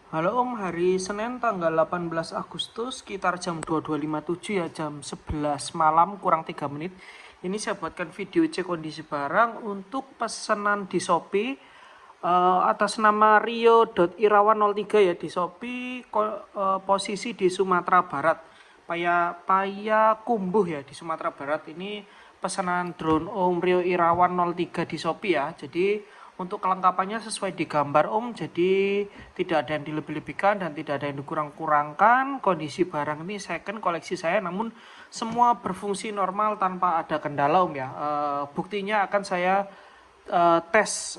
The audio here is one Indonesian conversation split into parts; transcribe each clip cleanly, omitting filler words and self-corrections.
Halo Om, hari Senin tanggal 18 Agustus sekitar jam 22.57 ya, jam 11 malam kurang 3 menit. Ini saya buatkan video cek kondisi barang untuk pesanan di Shopee atas nama Rio.irawan03 ya di Shopee, posisi di Sumatera Barat. Payakumbuh ya di Sumatera Barat. Ini pesanan drone Om Rio Irawan 03 di Shopee ya. Jadi untuk kelengkapannya sesuai di gambar Om, jadi tidak ada yang dilebih-lebihkan dan tidak ada yang dikurang-kurangkan. Kondisi barang ini second koleksi saya, namun semua berfungsi normal tanpa ada kendala Om ya. Buktinya akan saya tes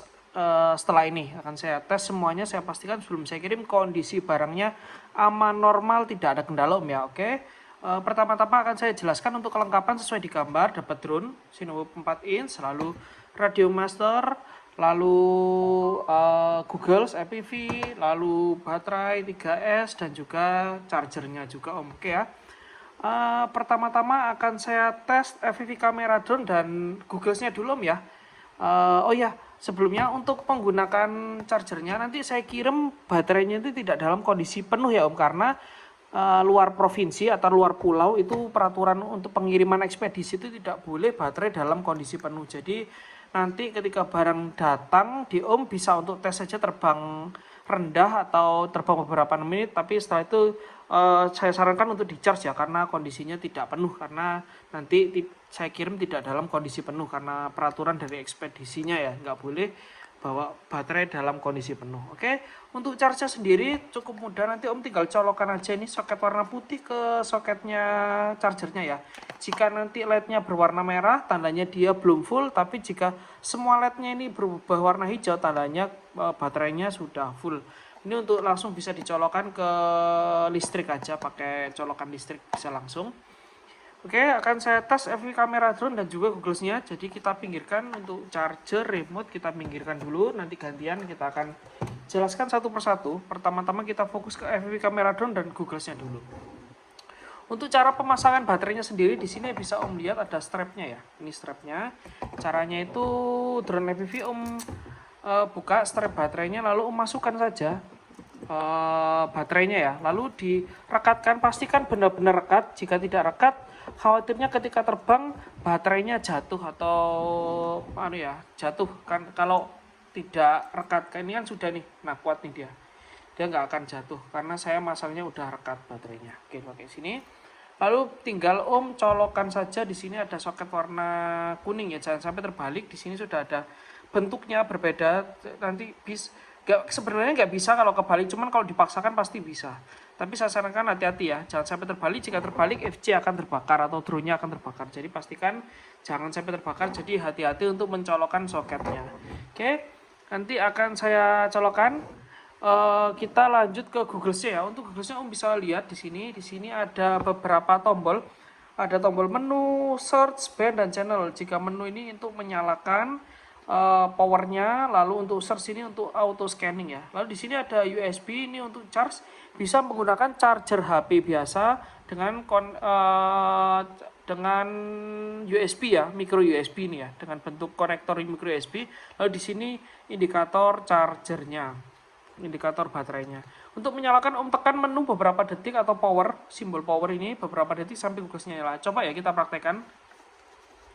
setelah ini. Akan saya tes semuanya, saya pastikan sebelum saya kirim kondisi barangnya aman normal, tidak ada kendala Om ya. Oke. Pertama-tama akan saya jelaskan untuk kelengkapan sesuai di gambar. Dapat drone Cinewhoop 4 inch, lalu Radio Master, lalu Google FPV, lalu baterai 3S dan juga chargernya juga Om. Oke ya. Pertama-tama akan saya tes FPV kamera drone dan Google-nya dulu Om ya. Oh ya, sebelumnya untuk menggunakan chargernya nanti saya kirim baterainya itu tidak dalam kondisi penuh ya Om, karena luar provinsi atau luar pulau itu peraturan untuk pengiriman ekspedisi itu tidak boleh baterai dalam kondisi penuh. Jadi nanti ketika barang datang di Om bisa untuk tes saja terbang rendah atau terbang beberapa menit, tapi setelah itu saya sarankan untuk di charge ya, karena kondisinya tidak penuh, karena nanti saya kirim tidak dalam kondisi penuh karena peraturan dari ekspedisinya ya, nggak boleh bawa baterai dalam kondisi penuh. Oke, untuk charge sendiri cukup mudah, nanti Om tinggal colokan aja ini soket warna putih ke soketnya chargernya ya. Jika nanti LED-nya berwarna merah, tandanya dia belum full, tapi jika semua LED-nya ini berubah warna hijau, tandanya baterainya sudah full. Ini untuk langsung bisa dicolokkan ke listrik aja, pakai colokan listrik bisa langsung. Oke, akan saya tes FPV kamera drone dan juga Google-nya. Jadi kita pinggirkan untuk charger, remote kita pinggirkan dulu. Nanti gantian kita akan jelaskan satu persatu. Pertama-tama kita fokus ke FPV kamera drone dan Google-nya dulu. Untuk cara pemasangan baterainya sendiri, di sini bisa Om lihat ada strapnya ya. Ini strapnya. Caranya itu drone FPV Om buka strap baterainya, lalu Om masukkan saja baterainya ya, lalu direkatkan, pastikan benar-benar rekat. Jika tidak rekat, khawatirnya ketika terbang baterainya jatuh atau jatuh kan. Kalau tidak rekat, ini kan sudah nih, nah kuat nih dia nggak akan jatuh karena saya masangnya udah rekat baterainya. Oke, pakai sini. Lalu tinggal Om colokan saja. Di sini ada soket warna kuning ya, jangan sampai terbalik. Di sini sudah ada bentuknya berbeda, nanti sebenarnya nggak bisa kalau kebalik, cuman kalau dipaksakan pasti bisa. Tapi saya sarankan hati-hati ya, jangan sampai terbalik. Jika terbalik FC akan terbakar atau drone-nya akan terbakar. Jadi pastikan jangan sampai terbakar. Jadi hati-hati untuk mencolokkan soketnya. Oke, nanti akan saya colokan. Kita lanjut ke Google-nya ya. Untuk Google-nya Om bisa lihat di sini. Di sini ada beberapa tombol. Ada tombol menu, search, band, dan channel. Jika menu ini untuk menyalakan powernya, lalu untuk search ini untuk auto scanning ya. Lalu di sini ada USB ini untuk charge, bisa menggunakan charger HP biasa dengan USB ya, micro USB ini ya, dengan bentuk konektor micro USB. Lalu di sini indikator chargernya, indikator baterainya. Untuk menyalakan Om tekan menu beberapa detik atau power, simbol power ini beberapa detik sampai Google-nya nyala. Coba ya kita praktekkan.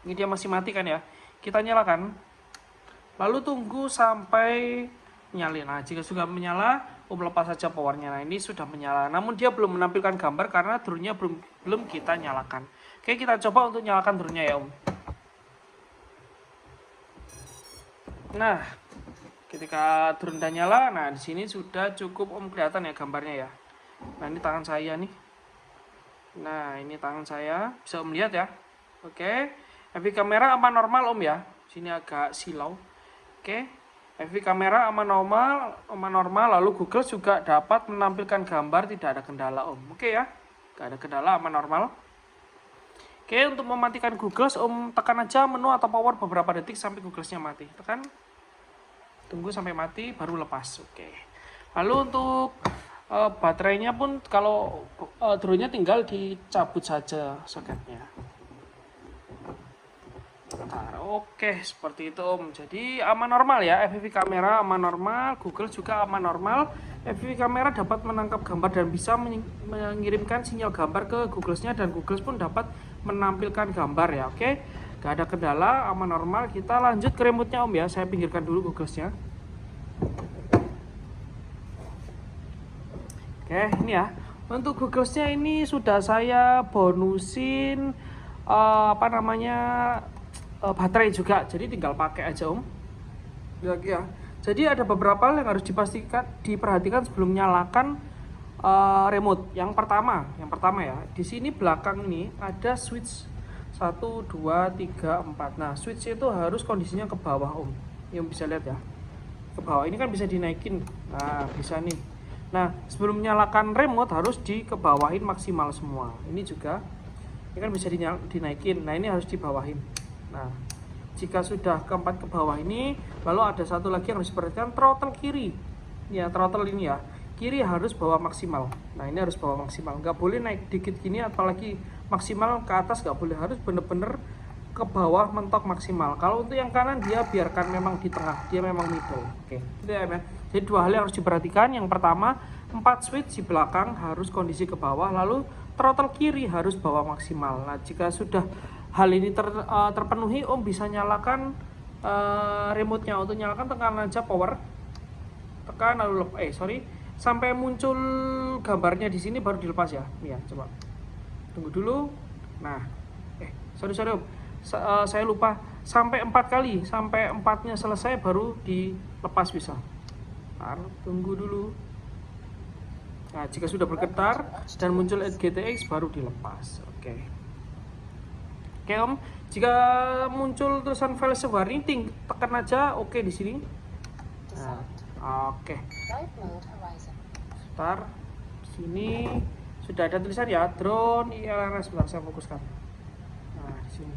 Ini dia masih mati kan ya. Kita nyalakan. Lalu tunggu sampai nyala. Nah, jika sudah menyala, Om lepas saja powernya. Nah, ini sudah menyala. Namun dia belum menampilkan gambar karena drone-nya belum kita nyalakan. Oke, kita coba untuk nyalakan drone-nya ya, Om. Nah, ketika drone udah nyala, nah di sini sudah cukup Om kelihatan ya gambarnya ya. Nah, ini tangan saya nih. Nah, ini tangan saya, bisa Om lihat ya. Oke, FPV kamera aman normal Om ya. Sini agak silau. Oke, FPV kamera aman normal, lalu Google juga dapat menampilkan gambar, tidak ada kendala Om. Oke ya, tidak ada kendala, aman normal. Oke, untuk mematikan Google, Om tekan aja menu atau power beberapa detik sampai Google-nya mati. Tekan, tunggu sampai mati, baru lepas. Oke. Lalu untuk baterainya pun, kalau drone-nya tinggal dicabut saja soketnya. Bentar. Oke, seperti itu Om. Jadi aman normal ya, FPV kamera aman normal, Google juga aman normal. FPV kamera dapat menangkap gambar dan bisa mengirimkan sinyal gambar ke Google-nya, dan Google pun dapat menampilkan gambar ya. Oke, gak ada kendala, aman normal. Kita lanjut ke remote-nya Om ya. Saya pinggirkan dulu Google-nya. Oke, ini ya. Untuk Google-nya ini sudah saya bonusin baterai juga, jadi tinggal pakai aja Om. Lagi ya. Jadi ada beberapa hal yang harus diperhatikan sebelum nyalakan remote. Yang pertama ya, di sini belakang ini ada switch 1, 2, 3, 4. Nah, switch itu harus kondisinya ke bawah Om. Yang bisa lihat ya. Ke bawah ini kan bisa dinaikin. Nah, bisa nih. Nah, sebelum nyalakan remote harus dikebawahin maksimal semua. Ini juga ini kan bisa dinaikin. Nah, ini harus dibawahin. Nah, jika sudah keempat ke bawah ini, lalu ada satu lagi yang harus diperhatikan, throttle kiri. Ya, throttle ini ya, kiri harus bawa maksimal. Nah, ini harus bawa maksimal. Nggak boleh naik dikit gini, apalagi maksimal ke atas nggak boleh. Harus bener-bener ke bawah mentok maksimal. Kalau untuk yang kanan dia biarkan memang di tengah, dia memang middle. Oke, itu ya, men. Jadi dua hal yang harus diperhatikan. Yang pertama, 4 switch di belakang harus kondisi ke bawah, lalu throttle kiri harus bawa maksimal. Nah, jika sudah hal ini terpenuhi, Om bisa nyalakan remote-nya. Untuk nyalakan tekan aja power, tekan lalu sampai muncul gambarnya di sini baru dilepas ya. Nih ya, coba tunggu dulu. Nah, sorry Om, saya lupa, sampai 4 kali, sampai 4-nya selesai baru dilepas bisa. Tunggu dulu. Nah, jika sudah bergetar dan muncul GTX baru dilepas. Oke Om, jika muncul tulisan file warning, tekan aja oke di sini. Nah, oke. Sebentar, sini sudah ada tulisan ya, drone ILRS. Sebentar, saya fokuskan. Nah, di sini.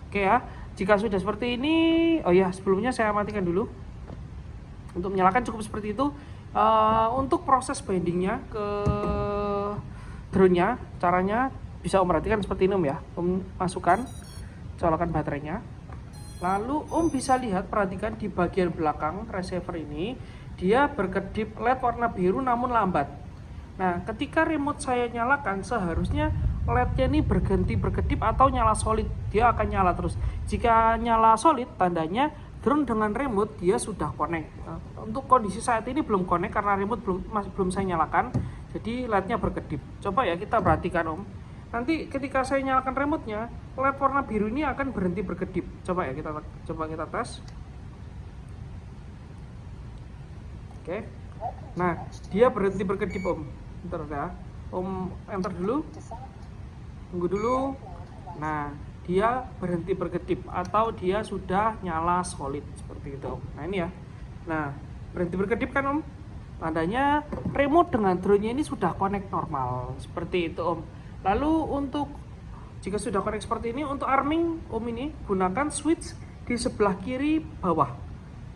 Oke ya, jika sudah seperti ini, oh ya, sebelumnya saya matikan dulu. Untuk menyalakan cukup seperti itu. Untuk proses bindingnya ke drone-nya, caranya bisa Om perhatikan seperti ini Om ya. Om masukkan, colokan baterainya. Lalu Om bisa lihat, perhatikan di bagian belakang receiver ini, dia berkedip LED warna biru namun lambat. Nah, ketika remote saya nyalakan, seharusnya LED-nya ini berganti berkedip atau nyala solid. Dia akan nyala terus. Jika nyala solid, tandanya drone dengan remote dia sudah connect. Nah, untuk kondisi saat ini belum connect karena remote belum saya nyalakan. Jadi LED-nya berkedip. Coba ya kita perhatikan Om. Nanti ketika saya nyalakan remote-nya, LED warna biru ini akan berhenti berkedip. Coba ya kita tes. Oke. Nah, dia berhenti berkedip Om. Bentar ya. Om enter dulu. Tunggu dulu. Nah, dia berhenti berkedip atau dia sudah nyala solid seperti itu Om. Nah, ini ya. Nah, berhenti berkedip kan Om? Tandanya remote dengan drone-nya ini sudah connect normal. Seperti itu Om. Lalu untuk jika sudah connect seperti ini, untuk arming Om ini gunakan switch di sebelah kiri bawah.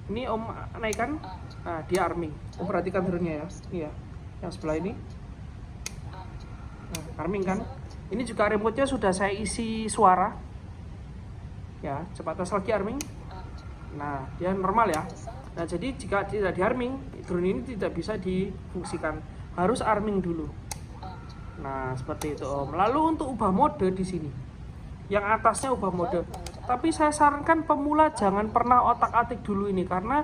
Ini Om naikkan. Nah, dia arming. Om perhatikan drone-nya ya. Ini ya. Yang sebelah ini. Nah, arming kan? Ini juga remote-nya sudah saya isi suara. Ya, coba tes lagi arming. Nah, dia normal ya. Nah, jadi jika tidak di arming, drone ini tidak bisa difungsikan. Harus arming dulu. Nah, seperti itu Om. Lalu untuk ubah mode di sini. Yang atasnya ubah mode. Tapi saya sarankan pemula jangan pernah otak-atik dulu ini, karena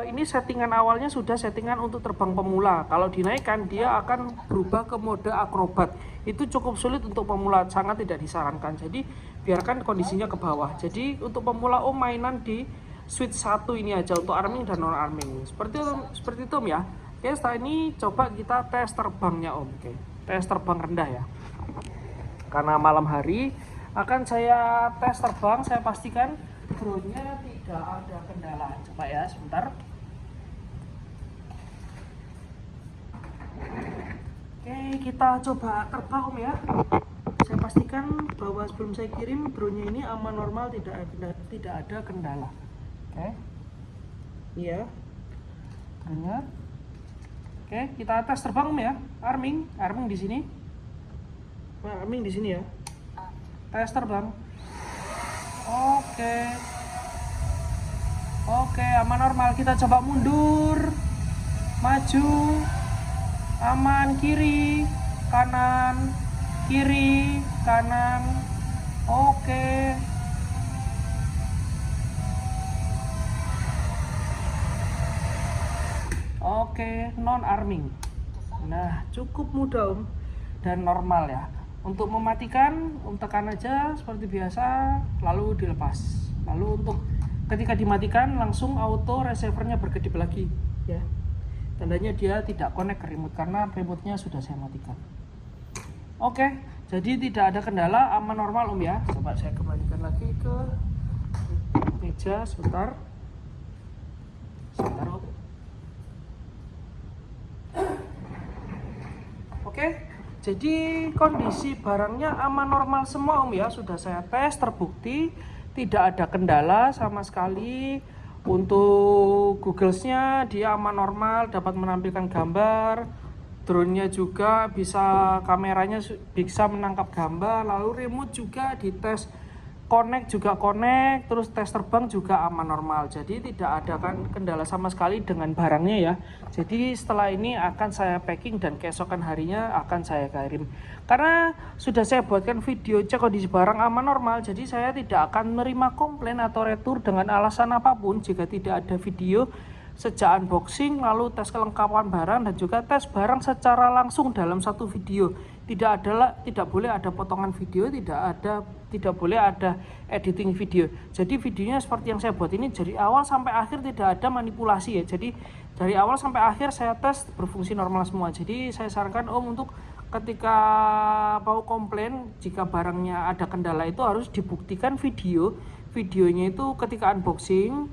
ini settingan awalnya sudah settingan untuk terbang pemula. Kalau dinaikkan dia akan berubah ke mode akrobat. Itu cukup sulit untuk pemula, sangat tidak disarankan. Jadi biarkan kondisinya ke bawah. Jadi untuk pemula Om mainan di switch 1 ini aja untuk arming dan non arming. Seperti itu Om ya. Oke, setelah ini coba kita tes terbangnya Om. Oke, tes terbang rendah ya. Karena malam hari akan saya tes terbang, saya pastikan drone-nya tidak ada kendala. Coba ya sebentar. Oke, kita coba terbang Om ya. Saya pastikan bahwa sebelum saya kirim drone-nya ini aman normal, tidak ada kendala. Oke. Iya. Drone-nya. Oke, kita tes terbang Om ya. Arming di sini. Arming di sini ya. Tes terbang. Oke. Oke, aman normal. Kita coba mundur. Maju. Aman, kiri, kanan, kiri, kanan. Oke. Oke, non arming. Nah, cukup mudah Om dan normal ya. Untuk mematikan, Om tekan aja seperti biasa, lalu dilepas. Lalu untuk ketika dimatikan langsung auto receivernya berkedip lagi ya. Tandanya dia tidak connect ke remote karena remote-nya sudah saya matikan. Oke, jadi tidak ada kendala, aman normal Om ya. Coba saya kembalikan lagi ke meja sebentar. Sebentar Om. Oke, jadi kondisi barangnya aman normal semua Om ya. Sudah saya tes, terbukti tidak ada kendala sama sekali. Untuk Google-nya dia aman normal, dapat menampilkan gambar. Drone-nya juga bisa, kameranya bisa menangkap gambar. Lalu remote juga dites, connect juga connect, terus tes terbang juga aman normal. Jadi tidak ada kendala sama sekali dengan barangnya ya. Jadi setelah ini akan saya packing dan keesokan harinya akan saya kirim. Karena sudah saya buatkan video cek kondisi barang aman normal, jadi saya tidak akan menerima komplain atau retur dengan alasan apapun jika tidak ada video sejak unboxing, lalu tes kelengkapan barang dan juga tes barang secara langsung dalam satu video. Tidak boleh ada potongan video, tidak boleh ada editing video. Jadi videonya seperti yang saya buat ini dari awal sampai akhir tidak ada manipulasi ya. Jadi dari awal sampai akhir saya tes berfungsi normal semua. Jadi saya sarankan Om untuk ketika mau komplain jika barangnya ada kendala itu harus dibuktikan videonya itu ketika unboxing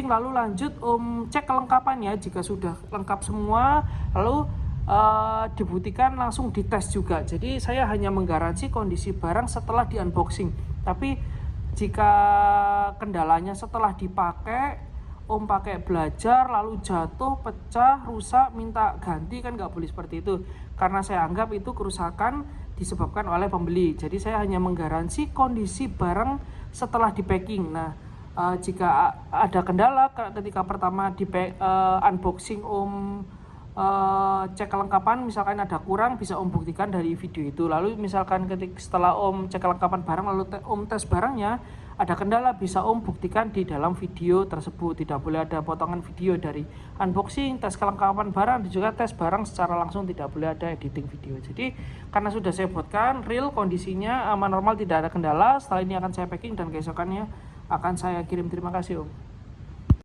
lalu lanjut Om cek kelengkapannya. Jika sudah lengkap semua lalu dibuktikan langsung dites juga. Jadi saya hanya menggaransi kondisi barang setelah di unboxing, tapi jika kendalanya setelah dipakai, Om pakai belajar lalu jatuh, pecah, rusak, minta ganti, kan nggak boleh seperti itu karena saya anggap itu kerusakan disebabkan oleh pembeli. Jadi saya hanya menggaransi kondisi barang setelah di packing. Nah, jika ada kendala ketika pertama di unboxing Om cek kelengkapan, misalkan ada kurang bisa Om buktikan dari video itu. Lalu misalkan setelah Om cek kelengkapan barang lalu Om tes barangnya ada kendala, bisa Om buktikan di dalam video tersebut. Tidak boleh ada potongan video dari unboxing, tes kelengkapan barang dan juga tes barang secara langsung, tidak boleh ada editing video. Jadi karena sudah saya buatkan real kondisinya aman normal, tidak ada kendala. Setelah ini akan saya packing dan keesokannya akan saya kirim. Terima kasih Om.